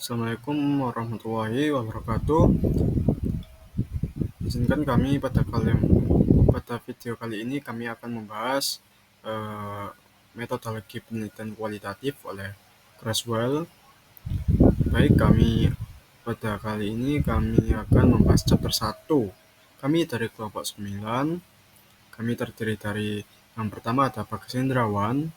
Assalamualaikum warahmatullahi wabarakatuh. Izinkan kami pada video kali ini kami akan membahas eh, metodologi penelitian kualitatif oleh Creswell. Baik, pada kali ini kami akan membahas chapter 1. Kami dari kelompok 9. Kami terdiri dari yang pertama ada Bagas Hendrawan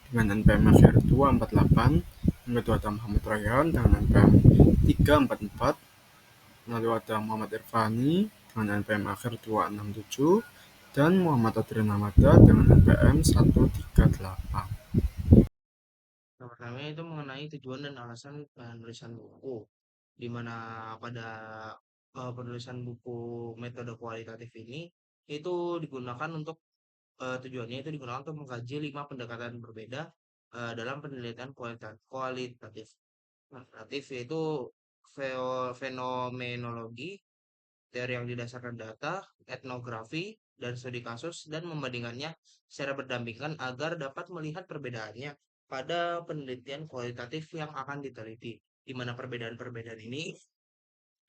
dengan NPM akhir 248, yang kedua ada Muhammad Rayhan dengan NPM 344, lalu ada Muhammad Irfani dengan NPM akhir 267, dan Muhammad Adrian Hamada dengan NPM 138. Yang pertama itu mengenai tujuan dan alasan penulisan buku, di mana pada penulisan buku metode kualitatif ini itu digunakan untuk tujuannya itu digunakan untuk mengkaji 5 pendekatan berbeda dalam penelitian kualitatif. Kualitatif yaitu fenomenologi, teori yang didasarkan data, etnografi, dan studi kasus, dan membandingkannya secara berdampingan agar dapat melihat perbedaannya pada penelitian kualitatif yang akan diteliti, di mana perbedaan-perbedaan ini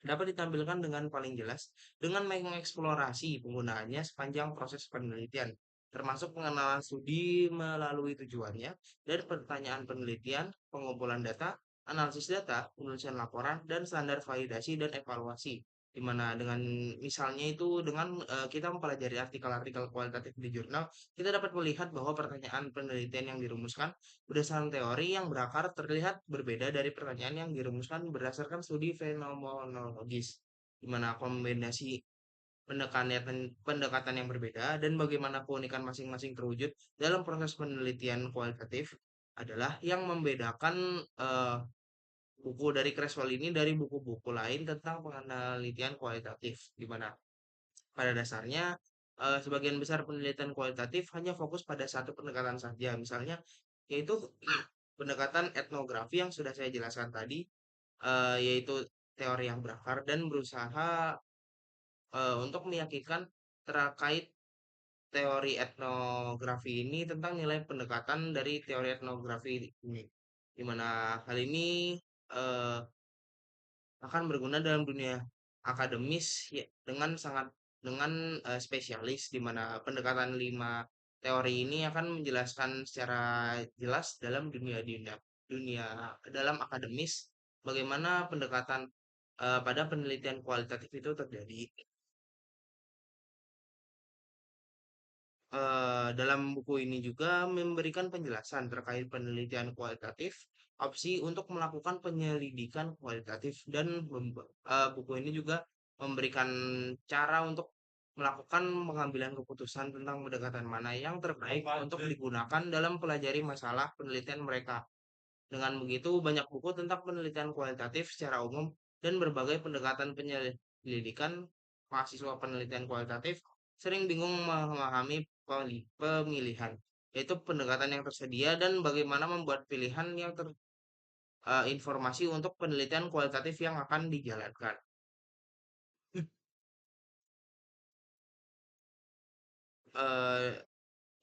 dapat ditampilkan dengan paling jelas dengan mengeksplorasi penggunaannya sepanjang proses penelitian, termasuk pengenalan studi melalui tujuannya, dan pertanyaan penelitian, pengumpulan data, analisis data, penulisan laporan, dan standar validasi dan evaluasi. Di mana dengan misalnya itu dengan kita mempelajari artikel-artikel kualitatif di jurnal, kita dapat melihat bahwa pertanyaan penelitian yang dirumuskan berdasarkan teori yang berakar terlihat berbeda dari pertanyaan yang dirumuskan berdasarkan studi fenomenologis, di mana kombinasi pendekatan yang berbeda dan bagaimana keunikan masing-masing terwujud dalam proses penelitian kualitatif adalah yang membedakan buku dari Creswell ini dari buku-buku lain tentang penelitian kualitatif, di mana pada dasarnya sebagian besar penelitian kualitatif hanya fokus pada satu pendekatan saja, misalnya yaitu pendekatan etnografi yang sudah saya jelaskan tadi, yaitu teori yang berakar dan berusaha untuk meyakinkan terkait teori etnografi ini tentang nilai pendekatan dari teori etnografi ini, di mana hal ini eh, akan berguna dalam dunia akademis ya, dengan spesialis, di mana pendekatan 5 teori ini akan menjelaskan secara jelas dalam dunia dunia dalam akademis bagaimana pendekatan pada penelitian kualitatif itu terjadi. Dalam buku ini juga memberikan penjelasan terkait penelitian kualitatif, opsi untuk melakukan penyelidikan kualitatif, dan buku ini juga memberikan cara untuk melakukan pengambilan keputusan tentang pendekatan mana yang terbaik untuk digunakan dalam pelajari masalah penelitian mereka. Dengan begitu, banyak buku tentang penelitian kualitatif secara umum dan berbagai pendekatan penyelidikan, mahasiswa penelitian kualitatif sering bingung memahami pemilihan, yaitu pendekatan yang tersedia dan bagaimana membuat pilihan yang informasi untuk penelitian kualitatif yang akan dijalankan. Eh,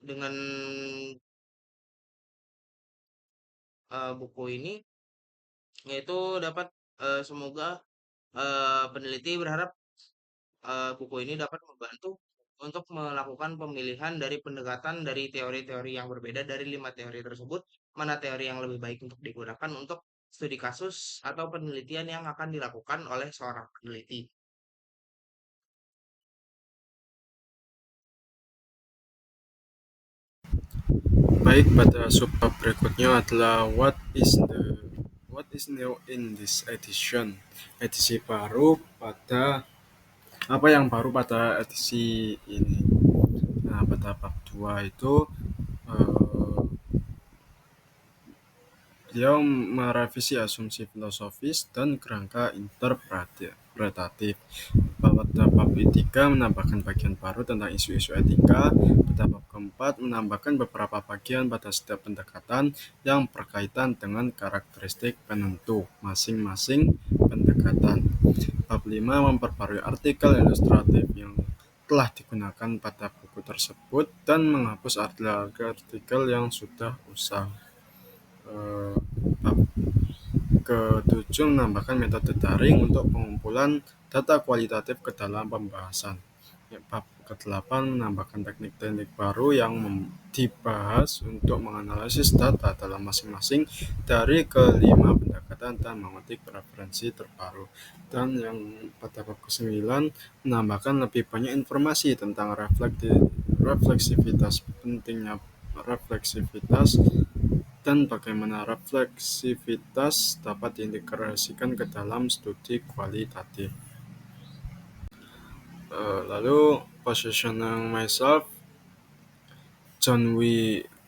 dengan buku ini, yaitu dapat semoga peneliti berharap buku ini dapat membantu untuk melakukan pemilihan dari pendekatan dari teori-teori yang berbeda dari 5 teori tersebut, mana teori yang lebih baik untuk digunakan untuk studi kasus atau penelitian yang akan dilakukan oleh seorang peneliti. Baik, pada subbab berikutnya adalah what is new in this edition. Edisi baru pada apa yang baru pada edisi ini. Nah, pada bab 2 itu eh, beliau merevisi asumsi filosofis dan kerangka interpretatif. Pada bab ketiga menambahkan bagian baru tentang isu-isu etika. Pada bab keempat menambahkan beberapa bagian pada setiap pendekatan yang berkaitan dengan karakteristik penentu masing-masing pendekatan. Bab 5 memperbarui artikel ilustratif yang telah digunakan pada buku tersebut dan menghapus artikel yang sudah usang. Eh, Ketujuh, menambahkan metode daring untuk pengumpulan data kualitatif ke dalam pembahasan. Ya, bab ke-8, menambahkan teknik-teknik baru yang dibahas untuk menganalisis data dalam masing-masing dari kelima pendekatan dan mengetik referensi terbaru. Dan yang pada bab ke-9, menambahkan lebih banyak informasi tentang refleksivitas, pentingnya refleksivitas, dan bagaimana refleksivitas dapat diintegrasikan ke dalam studi kualitatif. Lalu positioning myself, John W.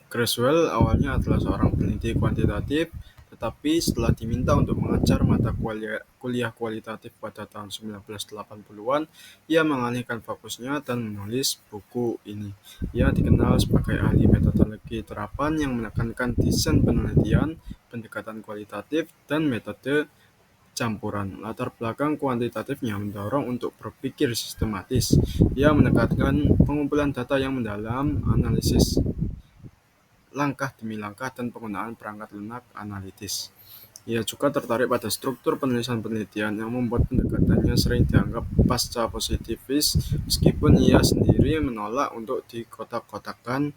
Creswell awalnya adalah seorang peneliti kuantitatif, tetapi setelah diminta untuk mengajar mata kuliah kualitatif pada tahun 1980-an, ia mengalihkan fokusnya dan menulis buku ini. Ia dikenal sebagai ahli metodologi terapan yang menekankan desain penelitian, pendekatan kualitatif, dan metode campuran. Latar belakang kuantitatifnya mendorong untuk berpikir sistematis. Ia menekankan pengumpulan data yang mendalam, analisis langkah demi langkah, dan penggunaan perangkat lunak analitis. Ia juga tertarik pada struktur penulisan penelitian yang membuat pendekatannya sering dianggap pasca positivis, meskipun ia sendiri menolak untuk dikotak-kotakkan.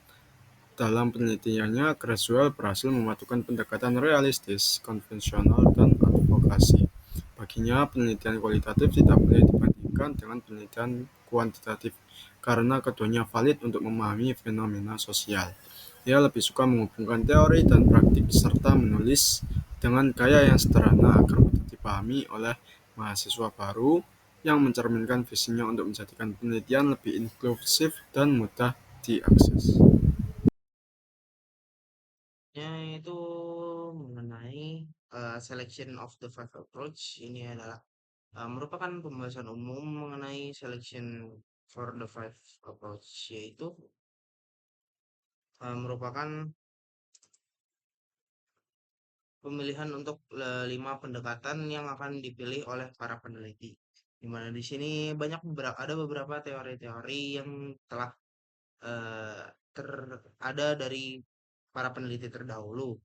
Dalam penelitiannya, Creswell berhasil memadukan pendekatan realistis, konvensional, dan advokasi. Baginya, penelitian kualitatif tidak boleh dibandingkan dengan penelitian kuantitatif, karena keduanya valid untuk memahami fenomena sosial. Ia lebih suka menghubungkan teori dan praktik serta menulis dengan gaya yang sederhana agar mudah dipahami oleh mahasiswa baru yang mencerminkan visinya untuk menjadikan penelitian lebih inklusif dan mudah diakses. Ya, itu mengenai selection of the five approach. Ini adalah merupakan pembahasan umum mengenai selection for the five approach, yaitu merupakan pemilihan untuk 5 pendekatan yang akan dipilih oleh para peneliti. Di mana di sini ada beberapa teori-teori yang telah eh, ter ada dari para peneliti terdahulu.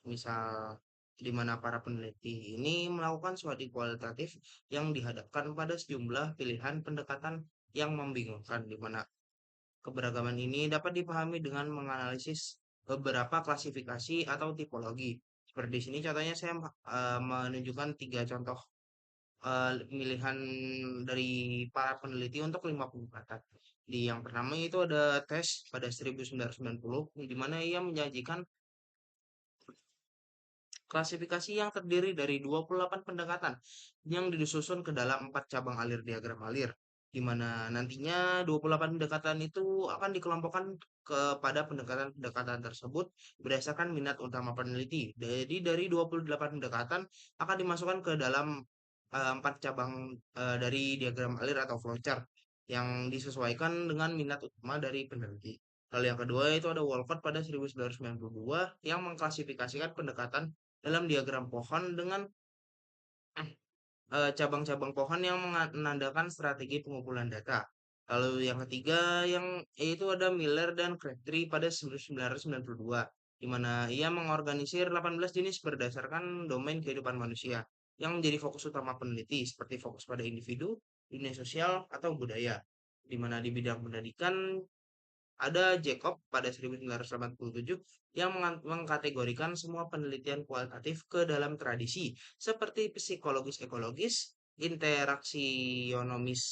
Misal di mana para peneliti ini melakukan studi kualitatif yang dihadapkan pada sejumlah pilihan pendekatan yang membingungkan, di mana keberagaman ini dapat dipahami dengan menganalisis beberapa klasifikasi atau tipologi. Seperti di sini contohnya saya menunjukkan 3 contoh pilihan dari para peneliti untuk 5 pendekatan. Di yang pertama itu ada tes pada 1990, di mana ia menjanjikan klasifikasi yang terdiri dari 28 pendekatan yang disusun ke dalam 4 cabang alir diagram alir, di mana nantinya 28 pendekatan itu akan dikelompokkan kepada pendekatan-pendekatan tersebut berdasarkan minat utama peneliti. Jadi dari 28 pendekatan akan dimasukkan ke dalam 4 cabang dari diagram alir atau flowchart yang disesuaikan dengan minat utama dari peneliti. Lalu yang kedua itu ada Walcott pada 1992 yang mengklasifikasikan pendekatan dalam diagram pohon dengan cabang-cabang pohon yang menandakan strategi pengumpulan data. Lalu yang ketiga yang yaitu ada Miller dan Crabtree pada 1992, di mana ia mengorganisir 18 jenis berdasarkan domain kehidupan manusia yang menjadi fokus utama peneliti seperti fokus pada individu, dunia sosial, atau budaya. Di mana di bidang pendidikan ada Jacob pada 1987 yang mengkategorikan semua penelitian kualitatif ke dalam tradisi seperti psikologis ekologis, interaksionomis,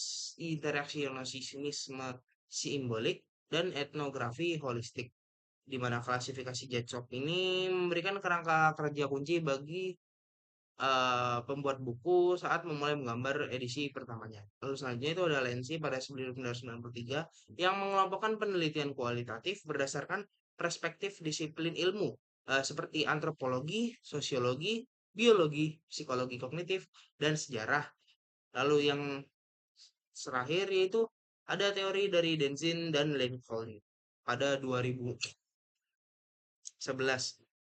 interaksionisme simbolik, dan etnografi holistik. Di mana klasifikasi Jacob ini memberikan kerangka kerja kunci bagi pembuat buku saat memulai menggambar edisi pertamanya. Lalu selanjutnya itu ada Lenzi pada 1993 yang mengelompokkan penelitian kualitatif berdasarkan perspektif disiplin ilmu seperti antropologi, sosiologi, biologi, psikologi kognitif, dan sejarah. Lalu yang terakhir yaitu ada teori dari Denzin dan Lincoln pada 2011,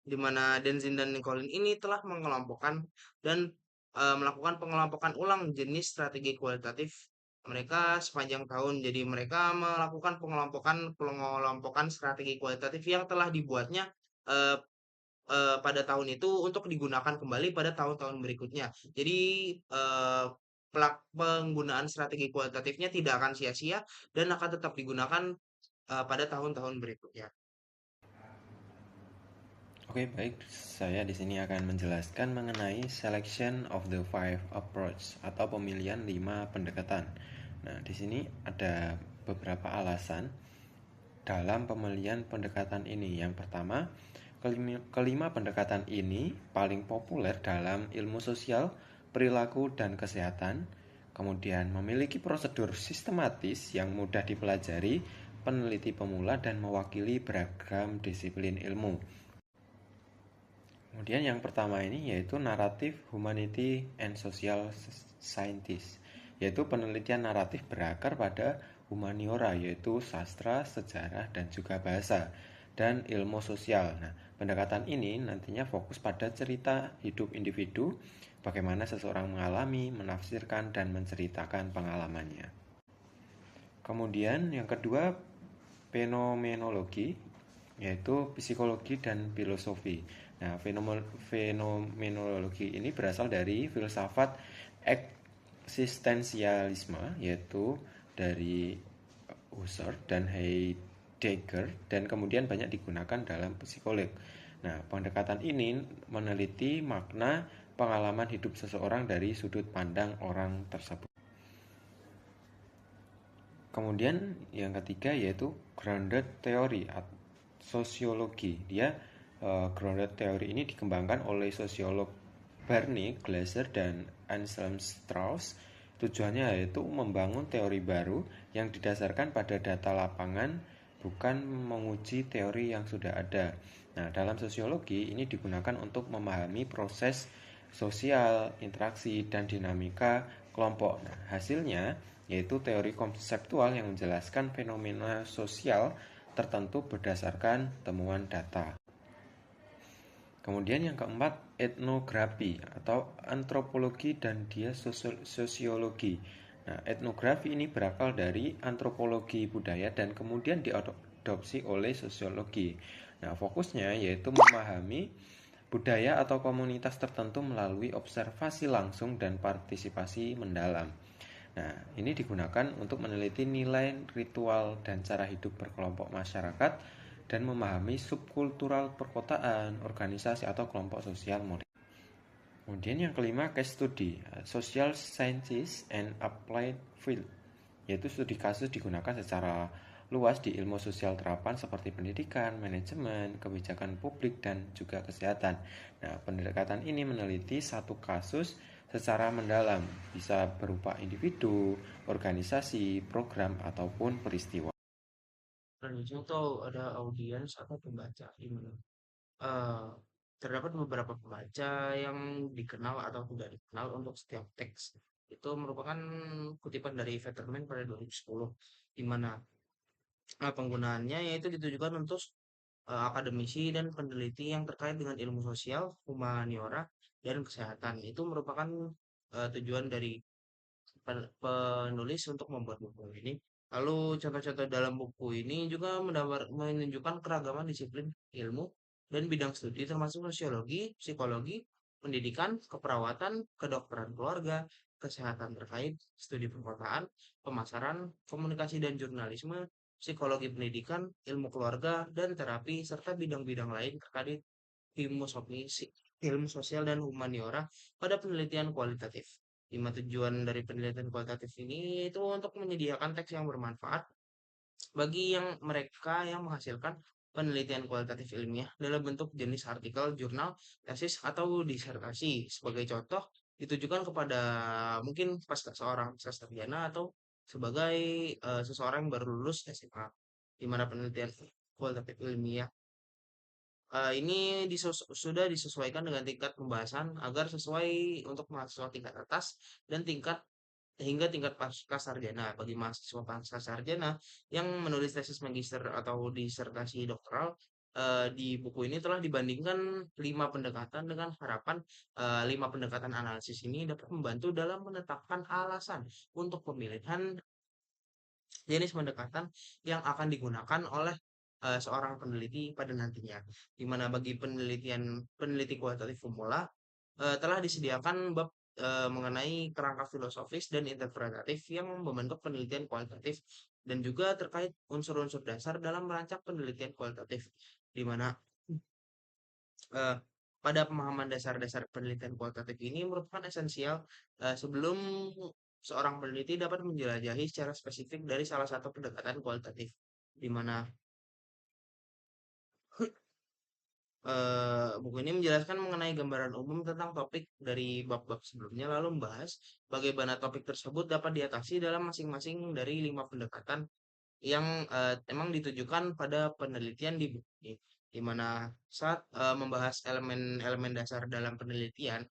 di mana Denzin dan Nicolin ini telah mengelompokkan dan melakukan pengelompokan ulang jenis strategi kualitatif mereka sepanjang tahun. Jadi mereka melakukan pengelompokan pengelompokan strategi kualitatif yang telah dibuatnya eh, pada tahun itu untuk digunakan kembali pada tahun-tahun berikutnya. Jadi, penggunaan strategi kualitatifnya tidak akan sia-sia dan akan tetap digunakan, pada tahun-tahun berikutnya. Oke, baik. Saya di sini akan menjelaskan mengenai selection of the five approach atau pemilihan 5 pendekatan. Nah, di sini ada beberapa alasan dalam pemilihan pendekatan ini. Yang pertama, kelima pendekatan ini paling populer dalam ilmu sosial, perilaku, dan kesehatan. Kemudian memiliki prosedur sistematis yang mudah dipelajari peneliti pemula dan mewakili beragam disiplin ilmu. Kemudian yang pertama ini yaitu naratif humanity and social scientist, yaitu penelitian naratif berakar pada humaniora, yaitu sastra, sejarah, dan juga bahasa, dan ilmu sosial. Nah, pendekatan ini nantinya fokus pada cerita hidup individu, bagaimana seseorang mengalami, menafsirkan, dan menceritakan pengalamannya. Kemudian yang kedua, fenomenologi, yaitu psikologi dan filosofi. Nah, fenomenologi ini berasal dari filsafat eksistensialisme, yaitu dari Husserl dan Heidegger, dan kemudian banyak digunakan dalam psikolog. Nah, pendekatan ini meneliti makna pengalaman hidup seseorang dari sudut pandang orang tersebut. Kemudian yang ketiga yaitu grounded theory atau sosiologi. Grounded theory ini dikembangkan oleh sosiolog Barney Glaser dan Anselm Strauss. Tujuannya yaitu membangun teori baru yang didasarkan pada data lapangan, bukan menguji teori yang sudah ada. Nah, dalam sosiologi ini digunakan untuk memahami proses sosial, interaksi, dan dinamika kelompok. Nah, hasilnya yaitu teori konseptual yang menjelaskan fenomena sosial tertentu berdasarkan temuan data. Kemudian yang keempat, etnografi atau antropologi dan dia sosiologi. Nah, etnografi ini berakal dari antropologi budaya dan kemudian diadopsi oleh sosiologi. Nah, fokusnya yaitu memahami budaya atau komunitas tertentu melalui observasi langsung dan partisipasi mendalam. Nah, ini digunakan untuk meneliti nilai, ritual, dan cara hidup berkelompok masyarakat dan memahami subkultural perkotaan, organisasi, atau kelompok sosial modern. Kemudian yang kelima, case study, social sciences and applied field, yaitu studi kasus digunakan secara luas di ilmu sosial terapan seperti pendidikan, manajemen, kebijakan publik, dan juga kesehatan. Nah, pendekatan ini meneliti satu kasus secara mendalam, bisa berupa individu, organisasi, program, ataupun peristiwa. Selanjutnya tuh ada audiens atau pembaca di mana eh, terdapat beberapa pembaca yang dikenal atau tidak dikenal untuk setiap teks. Itu merupakan kutipan dari Vetterman pada 2010, di mana penggunaannya yaitu ditujukan untuk akademisi dan peneliti yang terkait dengan ilmu sosial, humaniora, dan kesehatan. Itu merupakan tujuan dari penulis untuk membuat buku ini. Lalu contoh-contoh dalam buku ini juga menunjukkan keragaman disiplin ilmu dan bidang studi termasuk sosiologi, psikologi, pendidikan, keperawatan, kedokteran keluarga, kesehatan terkait, studi perkotaan, pemasaran, komunikasi dan jurnalisme, psikologi pendidikan, ilmu keluarga, dan terapi, serta bidang-bidang lain terkait ilmu sosial dan humaniora pada penelitian kualitatif. Lima tujuan dari penelitian kualitatif ini itu untuk menyediakan teks yang bermanfaat bagi mereka yang menghasilkan penelitian kualitatif ilmiah dalam bentuk jenis artikel, jurnal, tesis, atau disertasi. Sebagai contoh, ditujukan kepada mungkin pas seorang sarjana atau sebagai seseorang yang baru lulus SMA, di mana penelitian kualitatif ilmiah ini sudah disesuaikan dengan tingkat pembahasan agar sesuai untuk mahasiswa tingkat atas dan tingkat pasca sarjana. Bagi mahasiswa pasca sarjana yang menulis tesis magister atau disertasi doktoral, di buku ini telah dibandingkan 5 pendekatan dengan harapan 5 pendekatan analisis ini dapat membantu dalam menetapkan alasan untuk pemilihan jenis pendekatan yang akan digunakan oleh seorang peneliti pada nantinya. Di mana bagi peneliti kualitatif pemula telah disediakan bab mengenai kerangka filosofis dan interpretatif yang membentuk penelitian kualitatif dan juga terkait unsur-unsur dasar dalam merancang penelitian kualitatif, di mana eh, pada pemahaman dasar-dasar penelitian kualitatif ini merupakan esensial sebelum seorang peneliti dapat menjelajahi secara spesifik dari salah satu pendekatan kualitatif, di mana buku ini menjelaskan mengenai gambaran umum tentang topik dari bab-bab sebelumnya, lalu membahas bagaimana topik tersebut dapat diatasi dalam masing-masing dari 5 pendekatan yang emang ditujukan pada penelitian di buku ini. Di mana saat membahas elemen-elemen dasar dalam penelitian,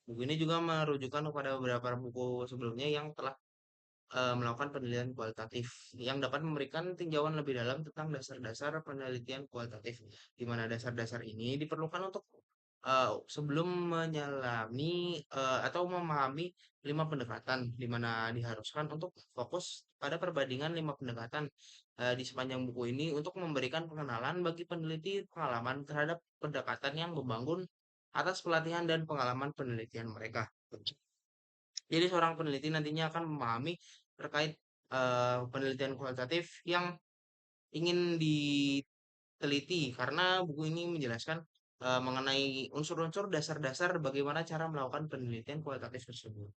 buku ini juga merujukan kepada beberapa buku sebelumnya yang telah melakukan penelitian kualitatif yang dapat memberikan tinjauan lebih dalam tentang dasar-dasar penelitian kualitatif, di mana dasar-dasar ini diperlukan untuk sebelum menyelami atau memahami 5 pendekatan, di mana diharuskan untuk fokus pada perbandingan 5 pendekatan di sepanjang buku ini untuk memberikan pengenalan bagi peneliti pengalaman terhadap pendekatan yang membangun atas pelatihan dan pengalaman penelitian mereka. Jadi seorang peneliti nantinya akan memahami terkait penelitian kualitatif yang ingin diteliti karena buku ini menjelaskan mengenai unsur-unsur dasar-dasar bagaimana cara melakukan penelitian kualitatif tersebut.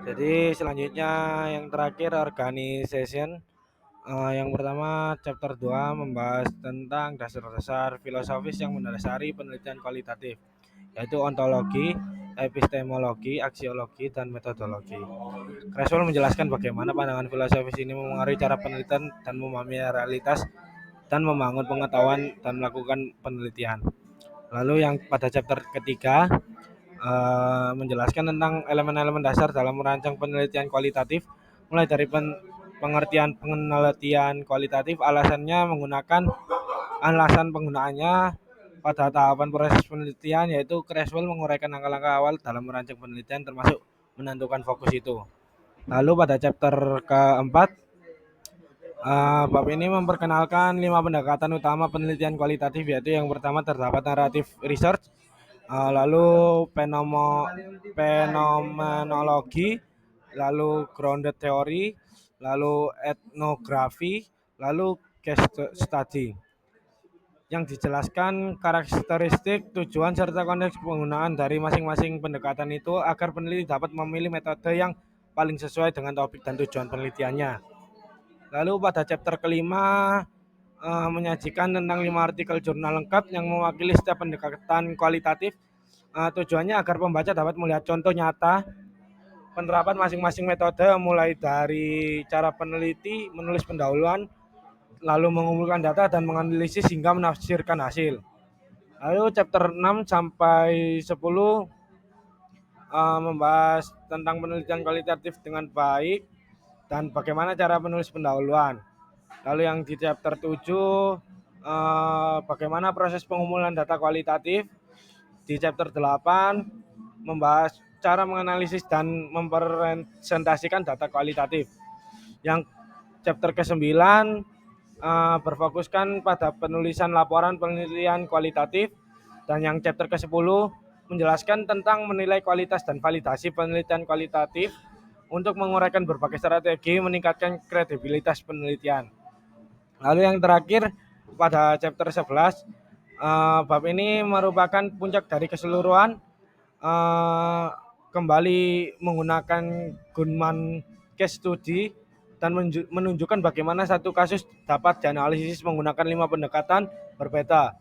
Jadi selanjutnya yang terakhir organization. Yang pertama chapter 2 membahas tentang dasar-dasar filosofis yang mendasari penelitian kualitatif, yaitu ontologi, epistemologi, aksiologi, dan metodologi. Creswell menjelaskan bagaimana pandangan filosofis ini memengaruhi cara penelitian dan memahami realitas dan membangun pengetahuan dan melakukan penelitian. Lalu yang pada chapter ketiga menjelaskan tentang elemen-elemen dasar dalam merancang penelitian kualitatif, mulai dari pengertian penelitian kualitatif, alasan penggunaannya pada tahapan proses penelitian, yaitu Creswell menguraikan langkah-langkah awal dalam merancang penelitian termasuk menentukan fokus itu. Lalu pada chapter keempat, bab ini memperkenalkan 5 pendekatan utama penelitian kualitatif, yaitu yang pertama terdapat narrative research, lalu fenomenologi, lalu grounded theory, lalu etnografi, lalu case study. Yang dijelaskan karakteristik, tujuan, serta konteks penggunaan dari masing-masing pendekatan itu agar peneliti dapat memilih metode yang paling sesuai dengan topik dan tujuan penelitiannya. Lalu pada chapter kelima menyajikan tentang 5 artikel jurnal lengkap yang mewakili setiap pendekatan kualitatif. Tujuannya agar pembaca dapat melihat contoh nyata penerapan masing-masing metode, mulai dari cara peneliti menulis pendahuluan, lalu mengumpulkan data dan menganalisis hingga menafsirkan hasil. Lalu chapter 6 sampai 10 membahas tentang penelitian kualitatif dengan baik dan bagaimana cara menulis pendahuluan. Lalu yang di chapter 7 bagaimana proses pengumpulan data kualitatif. Di chapter 8 membahas cara menganalisis dan mempresentasikan data kualitatif. Yang chapter ke-9 berfokuskan pada penulisan laporan penelitian kualitatif, dan yang chapter ke-10 menjelaskan tentang menilai kualitas dan validasi penelitian kualitatif untuk menguraikan berbagai strategi meningkatkan kredibilitas penelitian. Lalu yang terakhir pada chapter 11, bab ini merupakan puncak dari keseluruhan, kembali menggunakan Goodman case study dan menunjukkan bagaimana satu kasus dapat dianalisis menggunakan 5 pendekatan berbeda,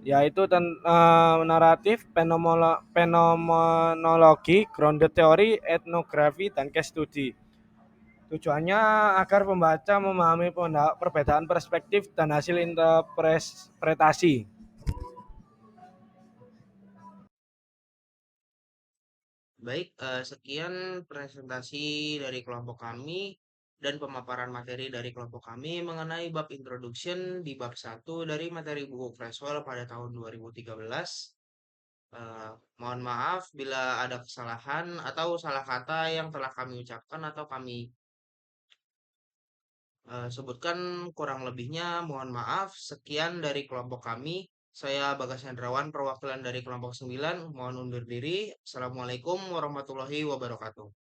yaitu naratif, fenomenologi, grounded theory, etnografi, dan case study. Tujuannya agar pembaca memahami perbedaan perspektif dan hasil interpretasi. Baik, sekian presentasi dari kelompok kami dan pemaparan materi dari kelompok kami mengenai bab introduction di bab 1 dari materi buku Creswell pada tahun 2013. Mohon maaf bila ada kesalahan atau salah kata yang telah kami ucapkan atau kami sebutkan kurang lebihnya mohon maaf. Sekian dari kelompok kami. Saya Bagas Hendrawan, perwakilan dari kelompok 9. Mohon undur diri. Assalamualaikum warahmatullahi wabarakatuh.